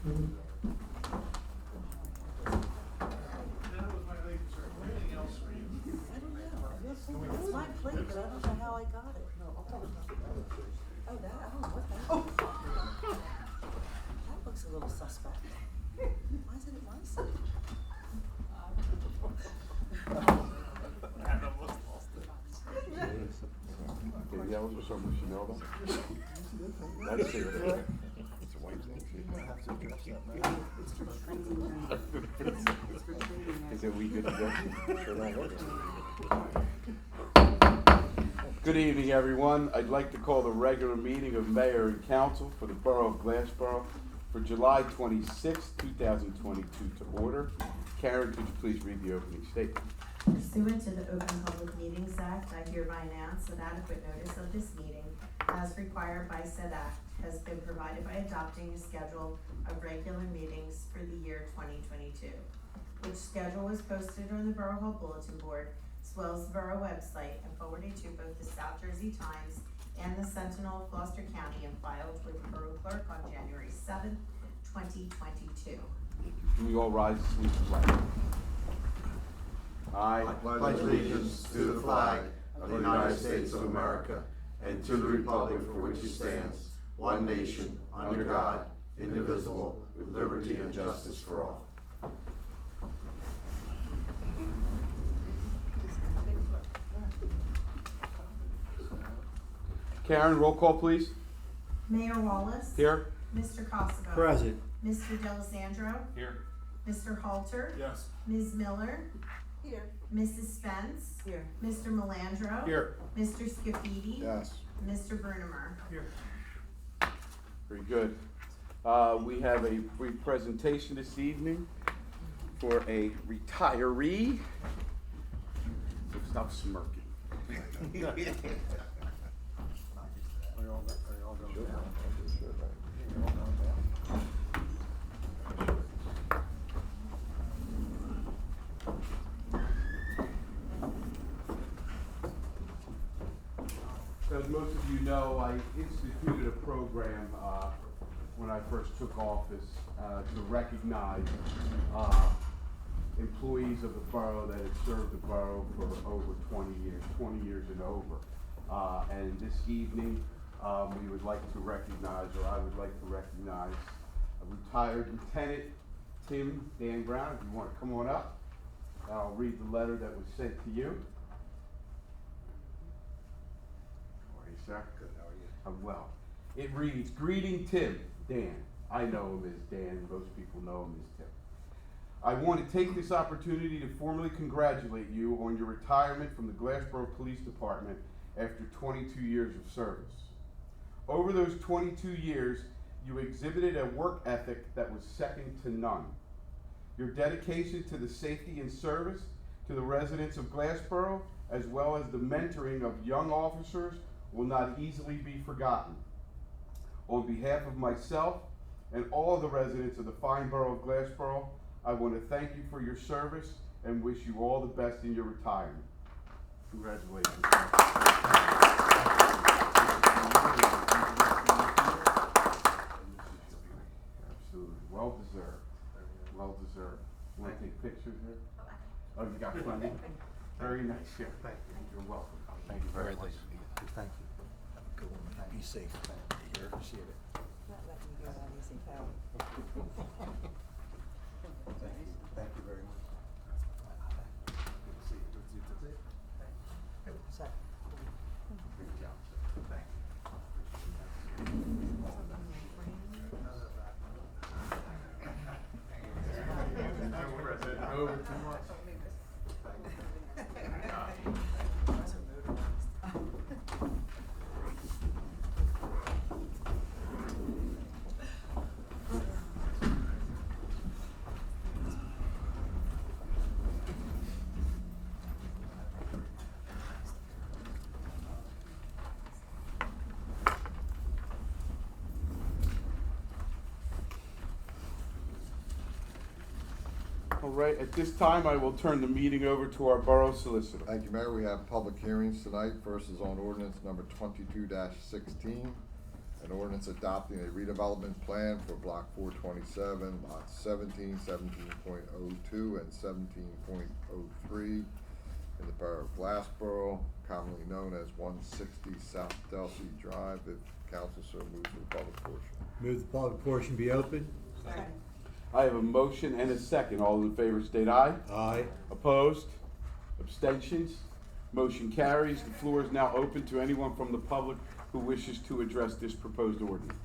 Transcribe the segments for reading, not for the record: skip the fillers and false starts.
It's my plate, but I don't know how I got it. Oh, that, what the? Oh. That looks a little suspect. Why is it at my side? Yeah, was there something she know about? That's it. It's a white thing. Is it we good to go? Good evening, everyone. I'd like to call the regular meeting of Mayor and Council for the Borough of Glassboro for July 26, 2022 to order. Karen, could you please read the opening statement? Pursuant to the Open Public Meetings Act, I hereby announce that adequate notice of this meeting, as required by said act, has been provided by adopting a schedule of regular meetings for the year 2022, which schedule was posted on the Borough Hall Bulletin Board, as well as the Borough website, and forwarded to both the South Jersey Times and the Sentinel of Gloucester County, and filed with the Borough Clerk on January 7th, 2022. Can we all rise to salute the flag? I pledge allegiance to the flag of the United States of America and to the republic for which it stands, one nation, under God, indivisible, with liberty and justice for all. Karen, roll call, please. Mayor Wallace. Here. Mr. Kosovo. Present. Mr. D'Alessandro. Here. Mr. Halter. Yes. Ms. Miller. Here. Mrs. Spence. Here. Mr. Melandro. Here. Mr. Scafidi. Yes. Mr. Brunemer. Here. Very good. We have a brief presentation this evening for a retiree. So stop smirking. As most of you know, I instituted a program when I first took office to recognize employees of the borough that had served the borough for over 20 years and over. And this evening, we would like to recognize, or I would like to recognize, a retired Lieutenant Dan Brown. If you want to come on up, I'll read the letter that was sent to you. Sir. Good, how are you? I'm well. It reads, "Greeting Tim, Dan." I know him as Dan, most people know him as Tim. "I want to take this opportunity to formally congratulate you on your retirement from the Glassboro Police Department after 22 years of service. Over those 22 years, you exhibited a work ethic that was second to none. Your dedication to the safety and service to the residents of Glassboro, as well as the mentoring of young officers, will not easily be forgotten. On behalf of myself and all of the residents of the fine borough of Glassboro, I want to thank you for your service and wish you all the best in your retirement." Congratulations. Absolutely. Well deserved. Well deserved. You want to take pictures here? Oh, you got plenty? Very nice. Yeah. Thank you. You're welcome. Thank you very much. Thank you. Have a good one. Be safe. Appreciate it. Not letting you go that easy, pal. Thank you very much. Good to see you. Good to see you today. So, Good job. Thank you. Over too much. All right, at this time, I will turn the meeting over to our borough solicitor. Thank you, Mayor. We have public hearings tonight. First is on ordinance number 22-16. An ordinance adopting a redevelopment plan for block 427, lots 17, 17.02, and 17.03 in the Borough of Glassboro, commonly known as 160 South Delsey Drive. If council so moves for the public portion. Move the public portion be open. Second. I have a motion and a second. All those in favor state aye. Aye. Opposed? Abstentions? Motion carries. The floor is now open to anyone from the public who wishes to address this proposed ordinance.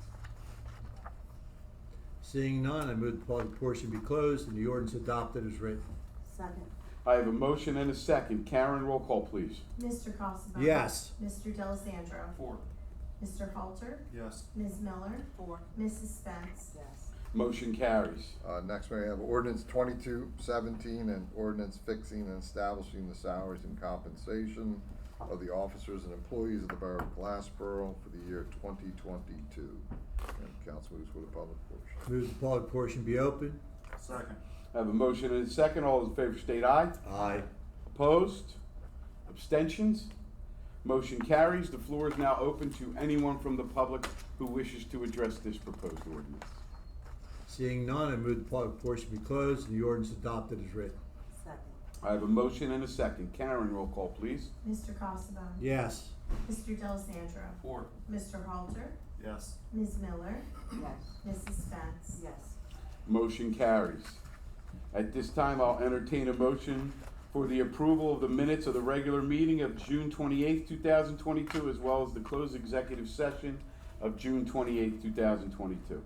Seeing none, I move the public portion be closed and the ordinance adopted as written. Second. I have a motion and a second. Karen, roll call, please. Mr. Casabon? Yes. Mr. D'Alessandro? Four. Mr. Halter? Yes. Ms. Miller? 4. Mrs. Spence? Yes. Motion carries. Next, we have ordinance 2217 and ordinance fixing and establishing the salaries and compensation of the officers and employees of the Borough of Glassboro for the year 2022. And council moves for the public portion. Move the public portion be open. Second. I have a motion and a second. All those in favor state aye. Aye. Opposed? Abstentions? Motion carries. The floor is now open to anyone from the public who wishes to address this proposed ordinance. Seeing none, I move the public portion be closed and the ordinance adopted as written. Second. I have a motion and a second. Karen, roll call, please. Mr. Casabon? Yes. Mr. D'Alessandro? Four. Mr. Halter? Yes. Ms. Miller? Yes. Mrs. Spence? Yes. Motion carries. At this time, I'll entertain a motion for the approval of the minutes of the regular meeting of June 28th, 2022, as well as the closed executive session of June 28th, 2022.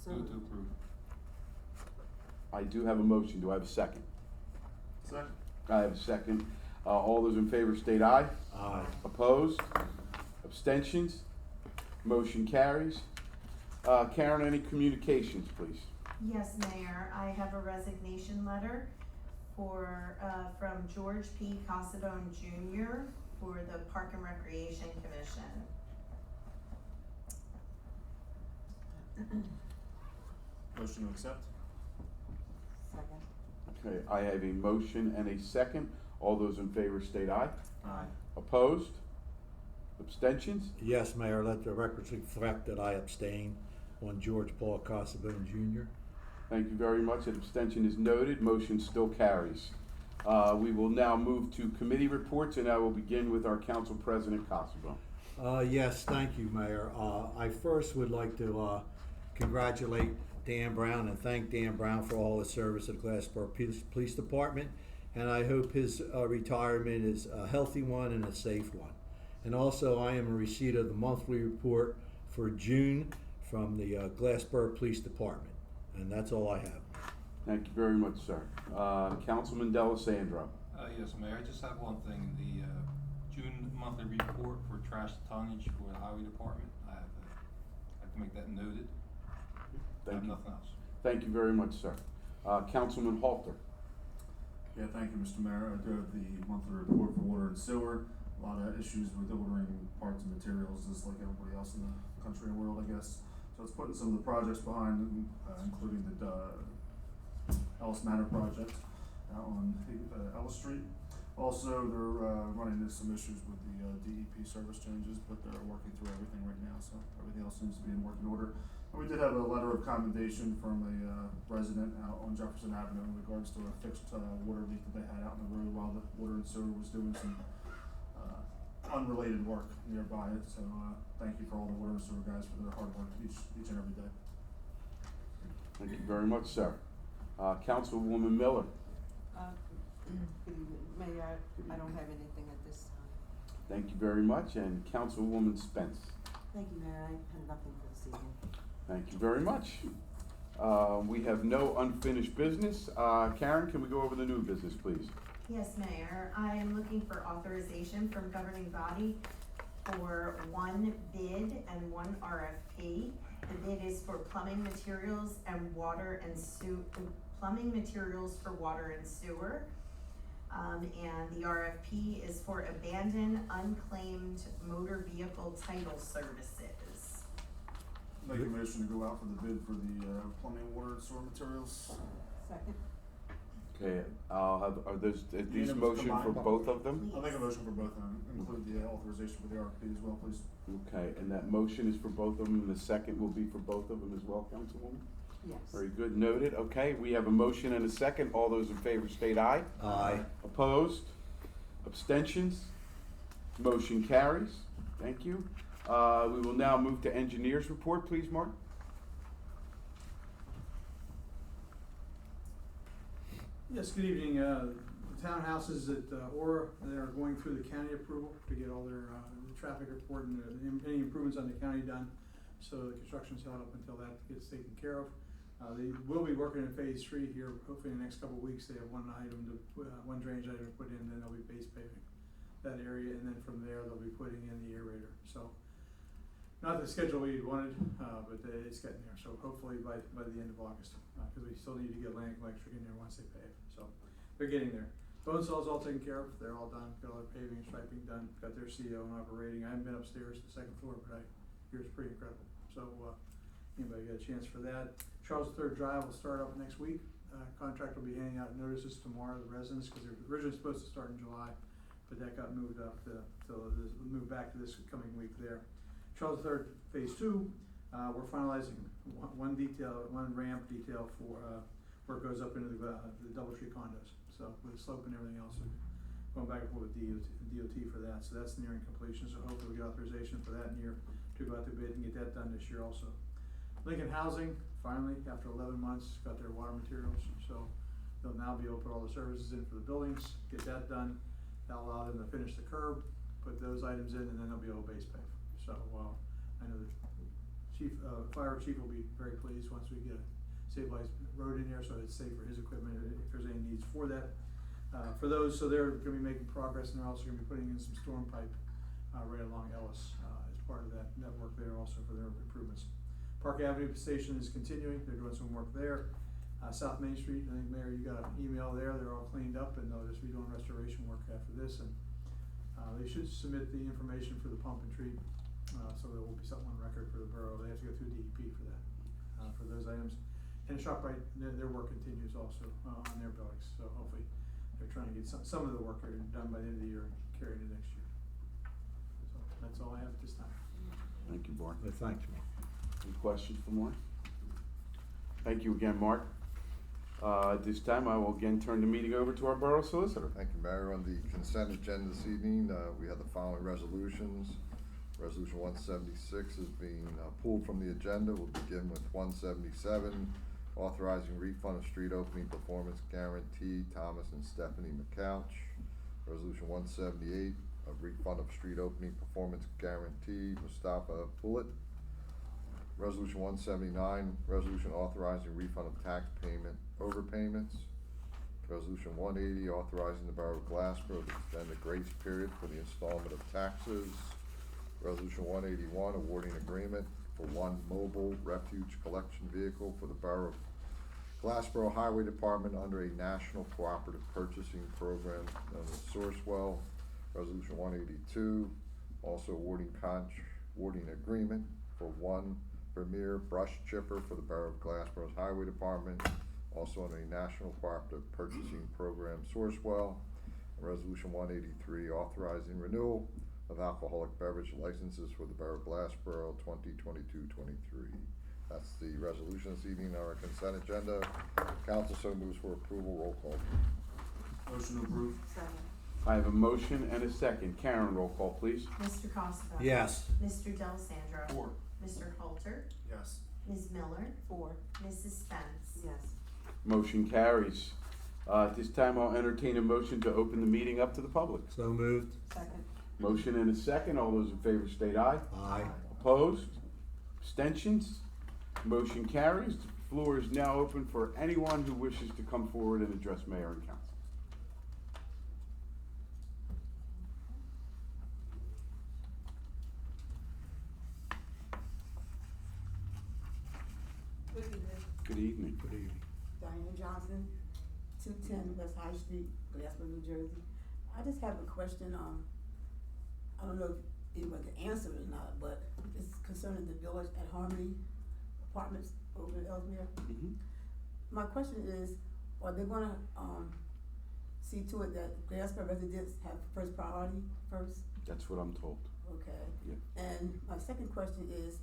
So Move to approve. I do have a motion. Do I have a second? Second. I have a second. All those in favor state aye. Aye. Opposed? Abstentions? Motion carries. Karen, any communications, please? Yes, Mayor, I have a resignation letter for, from George P. Casabon Jr. for the Park and Recreation Commission. Motion to accept. Second. Okay, I have a motion and a second. All those in favor state aye. Aye. Opposed? Abstentions? Yes, Mayor, let the records reflect that I abstain on George Paul Casabon Jr. Thank you very much. An abstention is noted. Motion still carries. We will now move to committee reports, and I will begin with our Council President Casabon. Yes, thank you, Mayor. I first would like to congratulate Dan Brown and thank Dan Brown for all his service at Glassboro Police Department. And I hope his retirement is a healthy one and a safe one. And also, I am in receipt of the monthly report for June from the Glassboro Police Department. And that's all I have. Thank you very much, sir. Councilman D'Alessandro. Yes, Mayor, I just have one thing. The June monthly report for trash tonnage for the Highway Department. I have to make that noted. I Thank have you. nothing else. Thank you very much, sir. Councilman Halter. Yeah, thank you, Mr. Mayor. I do have the monthly report for water and sewer. A lot of issues with ordering parts and materials, just like everybody else in the country and world, I guess. So it's putting some of the projects behind, including the Ellis Manor project out on Ellis Street. Also, they're running into some issues with the DEP service changes, but they're working through everything right now, so everything else seems to be in working order. And we did have a letter of commendation from a resident out on Jefferson Avenue in regards to a fixed water leak that they had out in the road while the water and sewer was doing some unrelated work nearby. So thank you for all the water and sewer guys for their hard work each and every day. Thank you very much, sir. Councilwoman Miller. Good evening, Mayor. I don't have anything at this time. Thank you very much. And Councilwoman Spence. Thank you, Mayor. I have nothing for this evening. Thank you very much. We have no unfinished business. Karen, can we go over the new business, please? Yes, Mayor, I am looking for authorization from governing body for one bid and one RFP. The bid is for plumbing materials and water and plumbing materials for water and sewer. And the RFP is for abandoned, unclaimed motor vehicle title services. Make a motion to go out for the bid for the plumbing, water, and sewer materials. Second. Okay, are these Unanimous motion for combined. both of them? I'll make a motion for both of them, include the authorization for the RFP as well, please. Okay, and that motion is for both of them, and the second will be for both of them as well, Councilwoman? Yes. Very good, noted. Okay, we have a motion and a second. All those in favor state aye. Aye. Opposed? Abstentions? Motion carries. Thank you. We will now move to engineers report, please, Mark. Yes, good evening. The townhouses at Aura, they're going through the county approval to get all their the traffic report and any improvements on the county done. So the construction's held up until that gets taken care of. They will be working in phase 3 here, hopefully in the next couple of weeks. They have one drainage item to put in, then they'll be base paving that area, and then from there they'll be putting in the aerator. So not the schedule we wanted, but it's getting there. So hopefully by the end of August, because we still need to get land electric in there once they pave. So they're getting there. Bone saw's all taken care of. They're all done. Got all their paving and striping done. Got their CO and operating. I haven't been upstairs to the second floor, but I hear it's pretty incredible. So anybody get a chance for that? Charles III Drive will start up next week. Contractor will be handing out notices tomorrow to the residents because they were originally supposed to start in July, but that got moved up to move back to this coming week there. Charles III Phase 2, we're finalizing one ramp detail for where it goes up into the DoubleTree condos. So with the slope and everything else, going back and forth with DOT for that. So that's nearing completion. So hopefully we get authorization for that year to go out to bid and get that done this year also. Lincoln Housing, finally, after 11 months, got their water materials. So they'll now be able to put all the services in for the buildings, get that done. That'll allow them to finish the curb, put those items in, and then they'll be able to base pave. So I know the fire chief will be very pleased once we get a stabilized road in there, so it's safe for his equipment if there's any needs for that. For those, so they're gonna be making progress, and they're also gonna be putting in some storm pipe right along Ellis as part of that network there also for their improvements. Park Avenue Station is continuing. They're doing some work there. South Main Street, I think Mayor, you got an email there. They're all cleaned up, and they'll just be doing restoration work after this. And they should submit the information for the pump and treat, so there will be something on record for the borough. They have to go through DEP for that, for those items. And ShopRite, their work continues also on their buildings. So hopefully they're trying to get some of the work here done by the end of the year and carry into next year. So that's all I have at this time. Thank you, Mark. Well, thanks, Mark. Any questions for Mark? Thank you again, Mark. At this time, I will again turn the meeting over to our borough solicitor. Thank you, Mayor. On the consent agenda this evening, we have the following resolutions. Resolution 176 is being pulled from the agenda. We'll begin with 177, authorizing refund of street opening performance guarantee, Thomas and Stephanie McCouch. Resolution 178, a refund of street opening performance guarantee, Mustafa Bullet. Resolution 179, resolution authorizing refund of tax payment overpayments. Resolution 180, authorizing the Borough of Glassboro to extend the grace period for the installment of taxes. Resolution 181, awarding agreement for one mobile refuge collection vehicle for the Borough of Glassboro Highway Department under a national cooperative purchasing program known as Sourcewell. Resolution 182, also awarding agreement for one Premier brush chipper for the Borough of Glassboro's Highway Department, also under a national cooperative purchasing program Sourcewell. Resolution 183, authorizing renewal of alcoholic beverage licenses for the Borough of Glassboro 2022-23. That's the resolution this evening on our consent agenda. Council so moves for approval. Roll call. Motion approved. Second. I have a motion and a second. Karen, roll call, please. Mr. Costa? Yes. Mr. D'Alessandro? Four. Mr. Halter? Yes. Ms. Miller? 4. Mrs. Spence? Yes. Motion carries. At this time, I'll entertain a motion to open the meeting up to the public. So moved. Second. Motion and a second. All those in favor state aye. Aye. Opposed? Abstentions? Motion carries. The floor is now open for anyone who wishes to come forward and address mayor and council. Good evening. Good evening. Good evening. Diane Johnson, 210 West High Street, Glassboro, New Jersey. I just have a question, I don't know if anyone can answer it or not, but it's concerning the Village at Harmony Apartments over in Ellesmere. Mhm. My question is, are they gonna, see to it that Glassboro residents have first priority first? That's what I'm told. Okay. Yeah. And my second question is,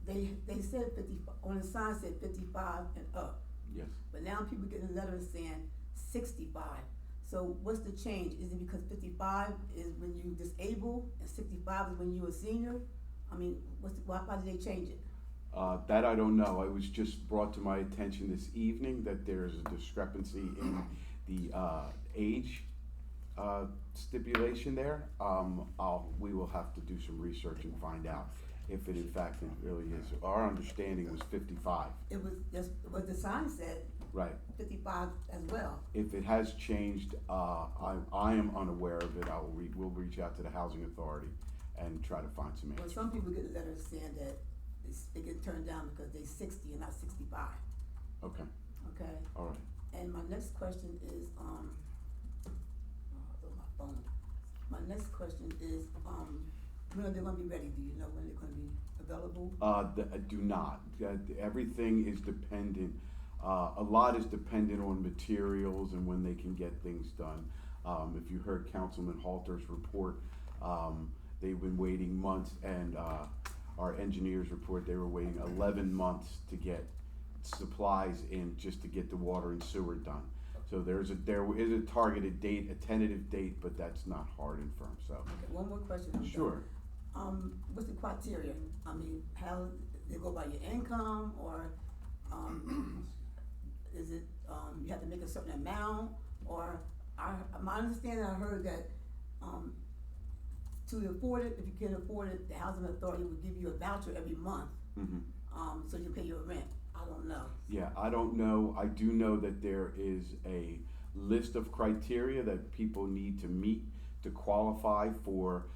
they said on the sign said 55 and up, Yes. but now people getting letters saying 65. So what's the change? Is it because 55 is when you disabled and 65 is when you a senior? I mean, why did they change it? That I don't know. It was just brought to my attention this evening that there's a discrepancy in the age stipulation there. We will have to do some research and find out if it in fact it really is. Our understanding was 55. It was just what the sign said, Right. 55 as well. If it has changed, I am unaware of it. We'll reach out to the housing authority and try to find some Well, answers. some people get letters saying that they get turned down because they 60 and not 65, Okay. okay? All right. And my next question is, on my phone. My next question is, when are they gonna be ready? Do you know when they're gonna be available? I do not. Everything is dependent, a lot is dependent on materials and when they can get things done. If you heard Councilman Halter's report, they've been waiting months, and our engineers report they were waiting 11 months to get supplies in just to get the water and sewer done. So there is a targeted date, a tentative date, but that's not hard and firm, so. Okay, one more question. I'm done. Sure. What's the criteria? I mean, how, they go by your income, or, is it, you have to make a certain amount, or, my understanding, I heard that, to afford it, if you can't afford it, the housing authority will give you a voucher every month, Mhm. so you pay your rent. I don't know. Yeah, I don't know. I do know that there is a list of criteria that people need to meet to qualify for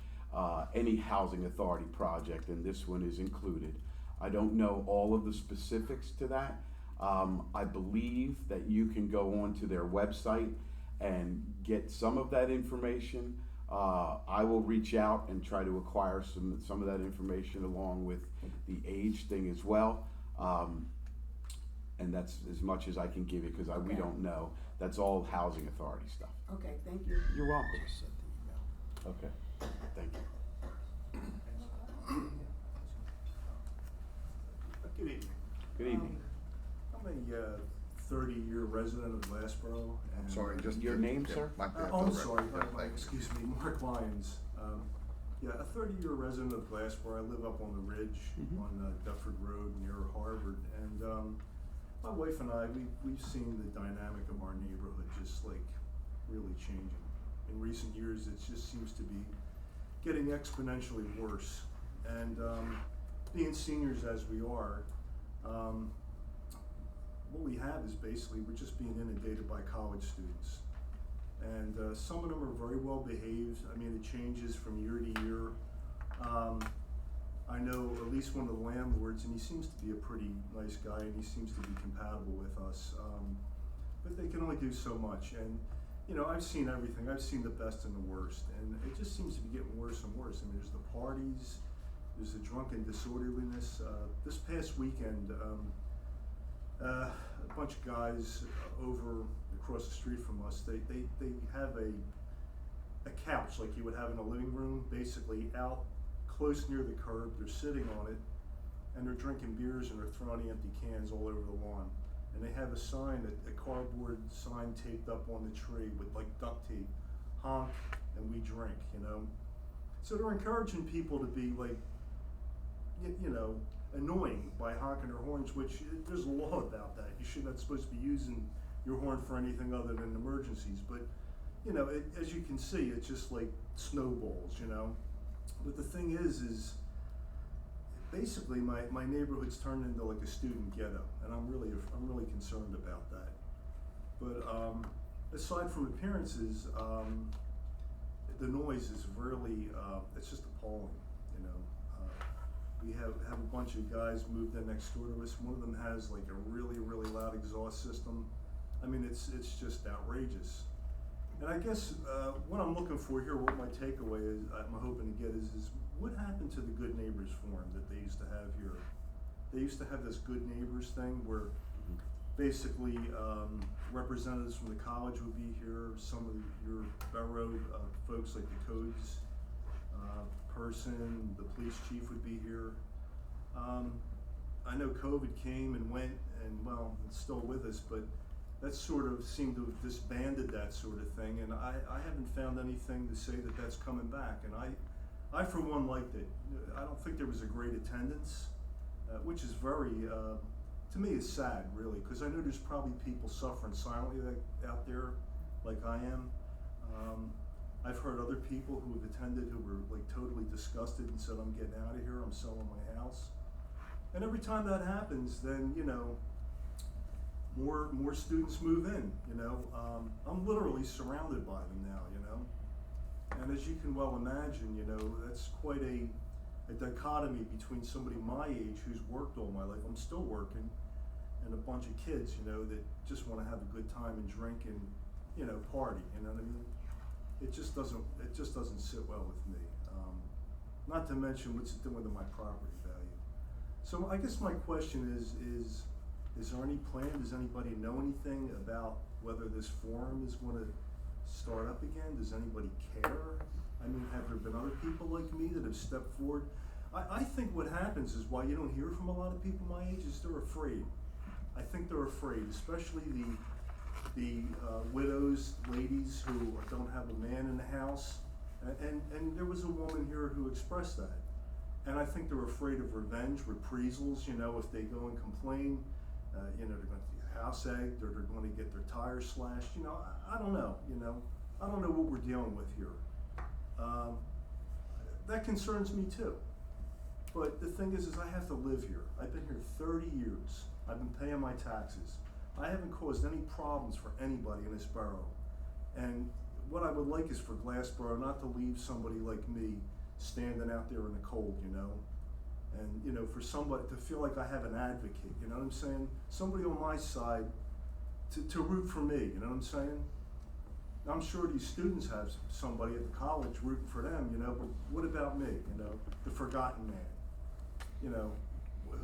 any housing authority project, and this one is included. I don't know all of the specifics to that. I believe that you can go onto their website and get some of that information. I will reach out and try to acquire some of that information along with the age thing as well. And that's as much as I can give you, because we Okay. don't know. That's all housing authority stuff. Okay, thank you. You're welcome. Okay, thank you. Good evening. Good evening. I'm a 30-year resident of Glassboro. I'm sorry, just. Your name, sir? My bad, Oh, I'm for the sorry, record. Yeah, thank you. excuse me, Mark Lyons. Yeah, a 30-year resident of Glassboro. I live up on the ridge Mhm. on Deptford Road near Harvard. And my wife and I, we've seen the dynamic of our neighborhood just like really changing. In recent years, it just seems to be getting exponentially worse. And being seniors as we are, what we have is basically we're just being inundated by college students. And some of them are very well behaved. I mean, it changes from year to year. I know at least one of the landlords, and he seems to be a pretty nice guy, and he seems to be compatible with us. But they can only do so much. And you know, I've seen everything. I've seen the best and the worst, and it just seems to be getting worse and worse. I mean, there's the parties, there's the drunken disorderliness. This past weekend, a bunch of guys over across the street from us, they have a couch like you would have in a living room, basically out close near the curb. They're sitting on it, and they're drinking beers, and they're throwing empty cans all over the lawn. And they have a sign, a cardboard sign taped up on the tree with like duct tape, honk and we drink, you know. So they're encouraging people to be like, you know, annoying by honking their horns, which there's a law about that. You should not supposed to be using your horn for anything other than emergencies. But, you know, as you can see, it's just like snowballs, you know. But the thing is basically my neighborhood's turned into like a student ghetto, and I'm really concerned about that. But aside from appearances, the noise is really it's just appalling, you know. We have a bunch of guys moved in next door to us. One of them has like a really loud exhaust system. I mean, it's just outrageous. And I guess what I'm looking for here, what my takeaway is, I'm hoping to get is what happened to the Good Neighbors Forum that they used to have here? They used to have this Good Neighbors thing where basically, representatives from the college would be here, some of your borough folks like the codes person, the police chief would be here. I know COVID came and went, and well, it's still with us, but that sort of seemed to have disbanded that sort of thing, and I haven't found anything to say that that's coming back, and I for one liked it. I don't think there was a great attendance, which is very, to me, it's sad, really, because I know there's probably people suffering silently out there, like I am. I've heard other people who have attended who were like totally disgusted and said, "I'm getting out of here, I'm selling my house." And every time that happens, then, you know, more students move in, you know. I'm literally surrounded by them now, you know. And as you can well imagine, you know, that's quite a dichotomy between somebody my age who's worked all my life, I'm still working, and a bunch of kids, you know, that just want to have a good time and drink and, you know, party, you know what I mean? It just doesn't sit well with me. Not to mention what's it doing to my property value. So I guess my question is there any plan? Does anybody know anything about whether this forum is going to start up again? Does anybody care? I mean, have there been other people like me that have stepped forward? I think what happens is why you don't hear from a lot of people my age is they're afraid. I think they're afraid, especially the widows, ladies who don't have a man in the house. And there was a woman here who expressed that. And I think they're afraid of revenge, reprisals, you know, if they go and complain, you know, they're going to get house egged or they're going to get their tires slashed, you know, I don't know, you know. I don't know what we're dealing with here. That concerns me too. But the thing is I have to live here. I've been here 30 years. I've been paying my taxes. I haven't caused any problems for anybody in this borough. And what I would like is for Glassboro not to leave somebody like me standing out there in the cold, you know? And, you know, for somebody to feel like I have an advocate, you know what I'm saying? Somebody on my side to root for me, you know what I'm saying? I'm sure these students have somebody at the college rooting for them, you know, but what about me, you know? The forgotten man, you know?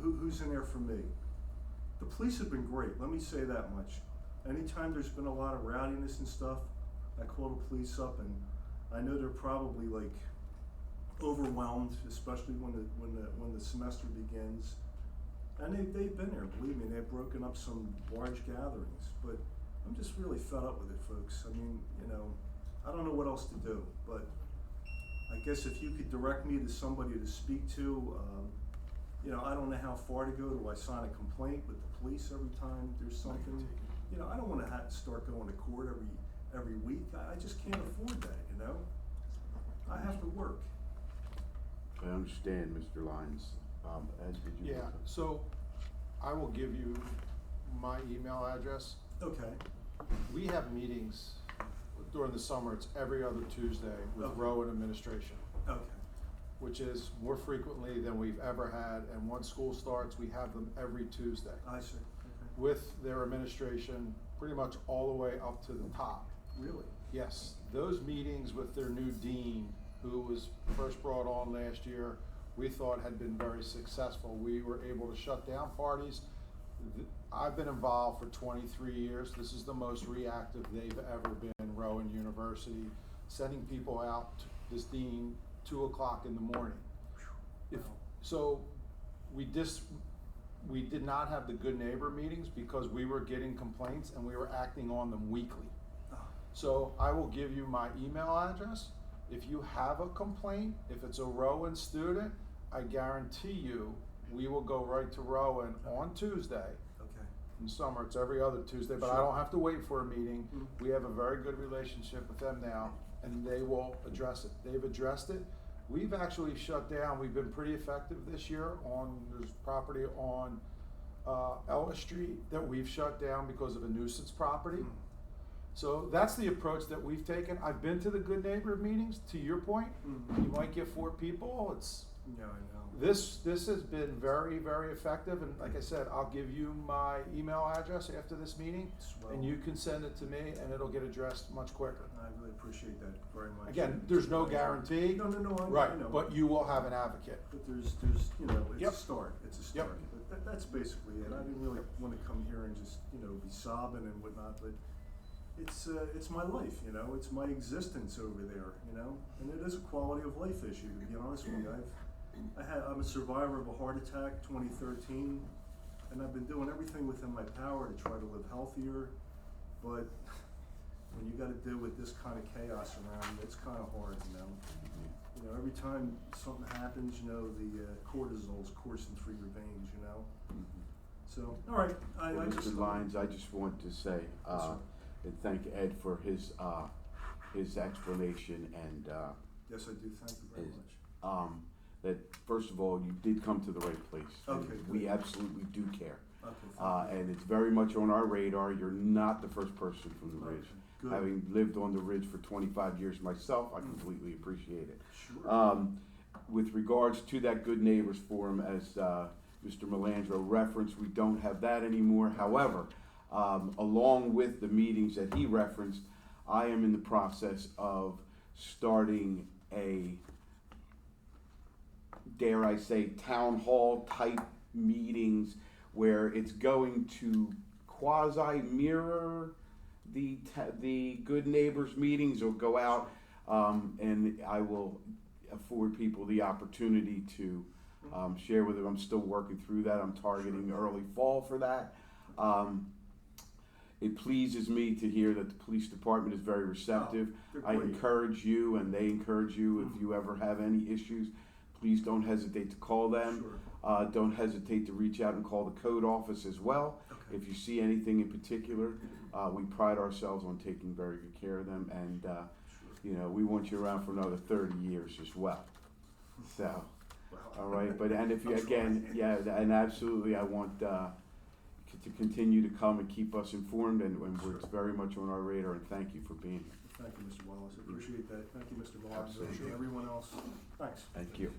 Who's in there for me? The police have been great, let me say that much. Anytime there's been a lot of rowdiness and stuff, I call the police up, and I know they're probably like overwhelmed, especially when the semester begins. And they've been there, believe me, they've broken up some large gatherings, but I'm just really fed up with it, folks. I mean, you know, I don't know what else to do, but I guess if you could direct me to somebody to speak to, you know, I don't know how far to go. Do I sign a complaint with the police every time there's something? You know, I don't want to have to start going to court every week. I just can't afford that, you know? I have to work. I understand, Mr. Lyons. Ed, did you? Yeah, so I will give you my email address. Okay. We have meetings during the summer, it's every other Tuesday with Okay. Rowan administration, Okay. which is more frequently than we've ever had. And once school starts, we have them every Tuesday I see. Okay. with their administration pretty much all the way up to the top. Really? Yes, those meetings with their new dean, who was first brought on last year, we thought had been very successful. We were able to shut down parties. I've been involved for 23 years. This is the most reactive they've ever been, Rowan University, sending people out to this dean 2 o'clock in the morning. So we did not have the good neighbor meetings because we were getting complaints and we were acting on them weekly. So I will give you my email address. If you have a complaint, if it's a Rowan student, I guarantee you, we will go right to Rowan on Tuesday. Okay. In summer, it's every other Tuesday, but I Sure. don't have to wait for a meeting. Mhm. We have a very good relationship with them now, and they will address it. They've addressed it. We've actually shut down, we've been pretty effective this year there's property on Ellis Street that we've shut down because of a nuisance property. Mhm. So that's the approach that we've taken. I've been to the good neighbor meetings, to your point. Mhm. You might get 4 people, it's, Yeah, I know. this has been very, very effective, and like I said, I'll give you my email address after this meeting, Swell. and you can send it to me, and it'll get addressed much quicker. I really appreciate that very much. Again, there's no guarantee. No, I know. Right, but you will have an advocate. But there's, you know, it's Yep. a start, it's a Yep. start. But that's basically it. I didn't really want to come here and just, you know, be sobbing and whatnot, but it's my life, you know, it's my existence over there, you know, and it is a quality of life issue, to be honest with you. I'm a survivor of a heart attack, 2013, and I've been doing everything within my power to try to live healthier, but when you got to deal with this kind of chaos around you, it's kind of hard, you know. You know, every time something happens, you know, the cortisol's coursing through your veins, you know. So, all right, I Well, just. Mr. Lyons, I just want to say, Yes, sir. and thank Ed for his explanation and, Yes, I do, thank you very is- much. that first of all, you did come to the right place. And Okay, we good. absolutely do care. Okay, thank you. And it's very much on our radar. You're not the first person from the Ridge. Okay, good. Having lived on the Ridge for 25 years myself, I completely appreciate it. Sure. With regards to that Good Neighbors Forum, as Mr. Melandro referenced, we don't have that anymore. However, along with the meetings that he referenced, I am in the process of starting a, dare I say, town hall type meetings where it's going to quasi mirror the Good Neighbors meetings, or go out, and I will afford people the opportunity to share with them. I'm still working through that. I'm targeting early fall for that. It pleases me to hear that the police department is very receptive. they're I great. encourage you, and they encourage you, if you ever have any issues, please don't hesitate to call them. Sure. Don't hesitate to reach out and call the code office as well. Okay. If you see anything in particular, we pride ourselves on taking very good care of them, and you know, we want you around for another 30 years as well. So, Well, all right, but and if you I'm again, trying. yeah, and absolutely, I want to continue to come and keep us informed, and Sure. it's very much on our radar. And thank you for being here. Thank you, Mr. Wallace, I appreciate that. Thank you, Mr. Wallace, Absolutely. and everyone else. Thanks. Thank you.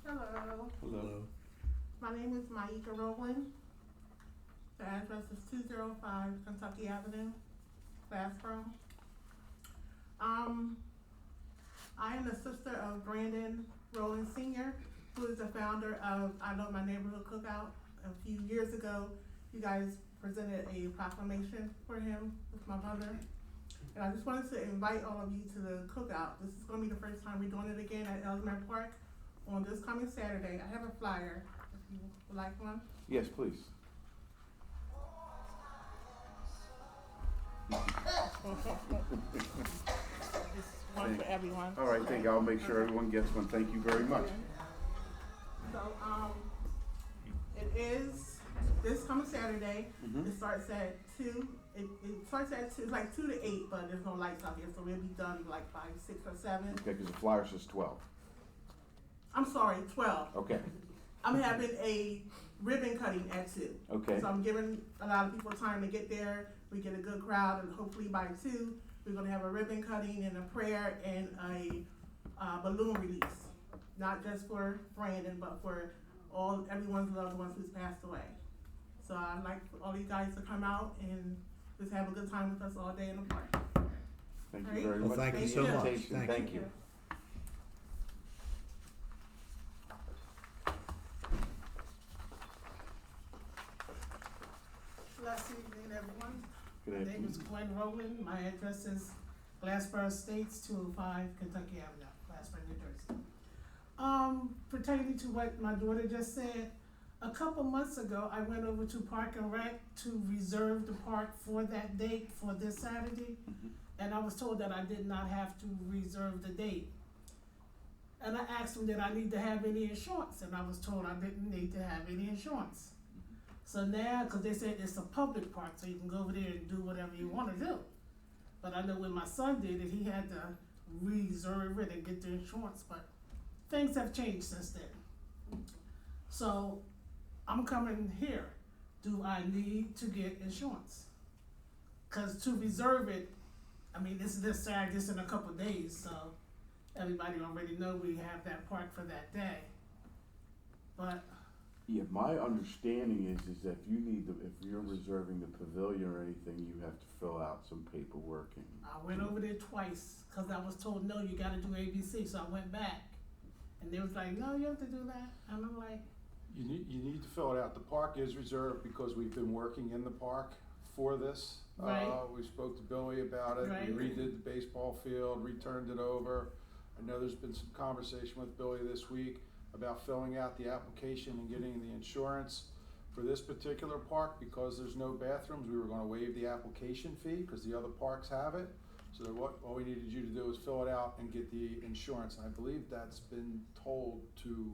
Hello, Hello. my name is Maika Rowland. The address is 205 Kentucky Avenue, Glassboro. I am the sister of Brandon Rowland Sr., who is the founder of I Know My Neighborhood Cookout. A few years ago, you guys presented a proclamation for him with my mother. And I just wanted to invite all of you to the cookout. This is gonna be the first time we're doing it again at Ellesmere Park on this coming Saturday. I have a flyer, if you would like one. Yes, please. It's one for everyone. All right, thank you. I'll make sure everyone gets one. Thank you very much. So, it is this coming Saturday. Mhm. It starts at 2. It starts at 2, it's like 2 to 8, but there's no lights out here, so we'll be done like by 6 or 7. Okay, because the flyer says 12. I'm sorry, 12. Okay, I'm having a ribbon cutting at 2. okay. So I'm giving a lot of people time to get there. We get a good crowd, and hopefully by 2, we're gonna have a ribbon cutting and a prayer and a balloon release. Not just for Brandon, but for everyone's loved ones who's passed away. So I'd like for all you guys to come out and just have a good time with us all day in the park. Thank you Right. very Well, much. thank for you the so much. invitation. Thank you. Blessed evening, everyone. Good My name is afternoon. Gwen Rowland. My address is Glassboro Estates, 205 Kentucky Avenue, Glassboro, New Jersey. Pertaining to what my daughter just said, a couple months ago, I went over to Park and Rec to reserve the park for that date for this Saturday, and I was told that I did not have to reserve the date. And I asked them, did I need to have any insurance? And I was told I didn't need to have any insurance. So now, because they said it's a public park, so you can go over there and do whatever you want to do. But I know when my son did it, he had to reserve it and get the insurance, but things have changed since then. So I'm coming here. Do I need to get insurance? Because to reserve it, I mean, this is this Saturday, this in a couple of days, so everybody already know we have that park for that day. But Yeah, my understanding is that if you need if you're reserving the pavilion or anything, you have to fill out some paperwork and. I went over there twice, cause I was told, no, you gotta do ABC, so I went back. And they was like, no, you have to do that, and I'm like, You need to fill it out. The park is reserved because we've been working in the park for this. Right. We spoke to Billy about it. Right. We redid the baseball field, returned it over. I know there's been some conversation with Billy this week about filling out the application and getting the insurance. For this particular park, because there's no bathrooms, we were gonna waive the application fee, cause the other parks have it. So all we needed you to do is fill it out and get the insurance, and I believe that's been told to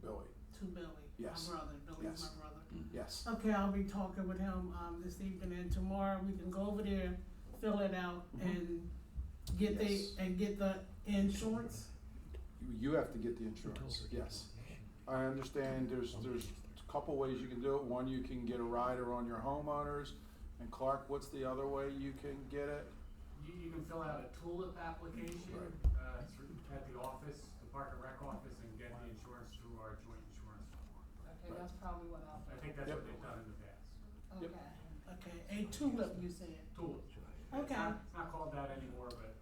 Billy. to Billy, Yes. my brother, Billy's Yes. my brother. Yes. Okay, I'll be talking with him, this evening, and tomorrow we can go over there, fill it out, and get Yes. the insurance. You have to get the insurance, yes. I understand there's a couple ways you can do it. One, you can get a rider on your homeowners. And Clark, what's the other way you can get it? You can fill out a TULIP application, Right. At the office, the Park and Rec office, and get the insurance through our joint insurance. Okay, that's probably what I'll. I think that's what they've done in the past. Yep. Okay, a tulip, you said. TULIP. Okay. It's not called that anymore, but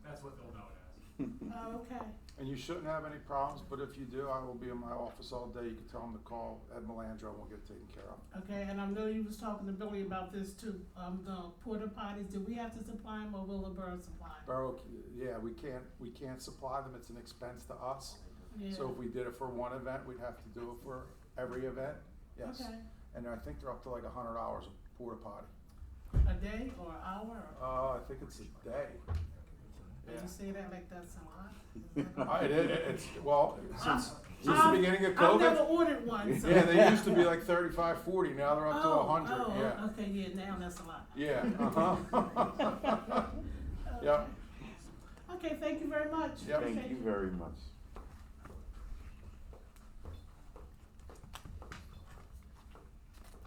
that's what they'll know it as. Oh, okay. And you shouldn't have any problems, but if you do, I will be in my office all day. You can tell them to call Ed Melandro and we'll get it taken care of. Okay, and I know you was talking to Billy about this too, the porta potties, do we have to supply them or will the borough supply them? Borough, yeah, we can't supply them. It's an expense to us. Yeah. So if we did it for one event, we'd have to do it for every event, yes. Okay, And I think they're up to like $100 a porta potty. a day or an hour or? I think it's a day. You say that like that's a lot? It's, well, since the beginning of COVID. I've never ordered one, so. Yeah, they used to be like 35, 40, now they're up to 100, Oh, yeah. okay, yeah, now that's a lot. Yeah, uh-huh. Yep. Okay, thank you very much. Yep. Thank you very much.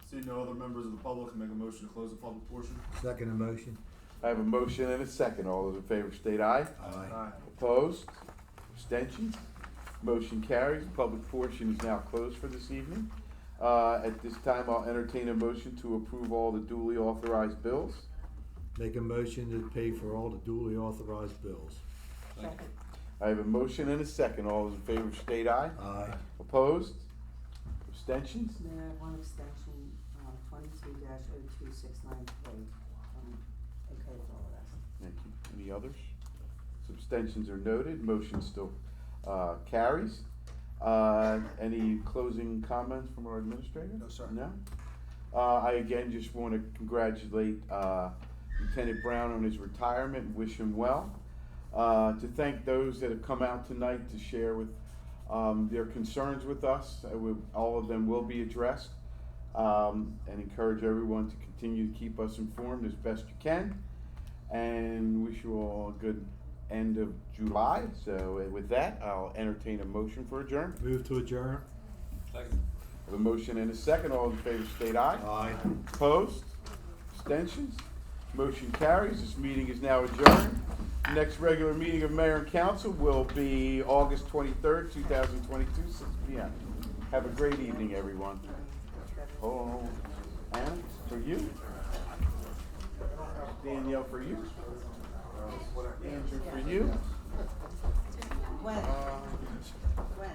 See no other members of the public, make a motion to close the public portion. Second emotion. I have a motion and a second. All those in favor state aye. Aye. Opposed? Abstentions? Motion carries. Public portion is now closed for this evening. At this time, I'll entertain a motion to approve all the duly authorized bills. Make a motion to pay for all the duly authorized bills. Second. I have a motion and a second. All those in favor state aye. Aye. Opposed? Abstentions? Mayor, I have one extension, 23-02693. Okay with all of that. Thank you. Any others? Abstentions are noted. Motion still carries. Any closing comments from our administrator? No, sir. No? I again just want to congratulate Lieutenant Brown on his retirement and wish him well. To thank those that have come out tonight to share with their concerns with us. All of them will be addressed. And encourage everyone to continue to keep us informed as best you can. And wish you all a good end of July. So with that, I'll entertain a motion for adjournment. Move to adjourn. Second. I have a motion and a second. All in favor state aye. Aye. Opposed? Abstentions? Motion carries. This meeting is now adjourned. Next regular meeting of Mayor and Council will be August 23rd, 2022, 6 p.m. Have a great evening, everyone. Oh, Anna, for you. Danielle, for you. Andrew, for you. When? When?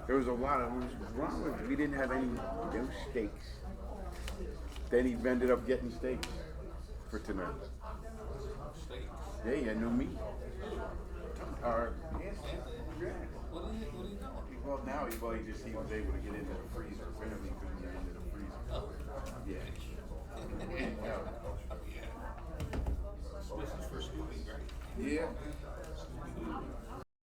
There was a lot of, what was wrong with it? We didn't have any, no steaks. Then he ended up getting steaks for tonight. Yeah, he had no meat. What are you doing? Well, now he was able to get into the freezer. Apparently he couldn't get into the freezer. Oh. Yeah. This is for Scooby, right? Yeah.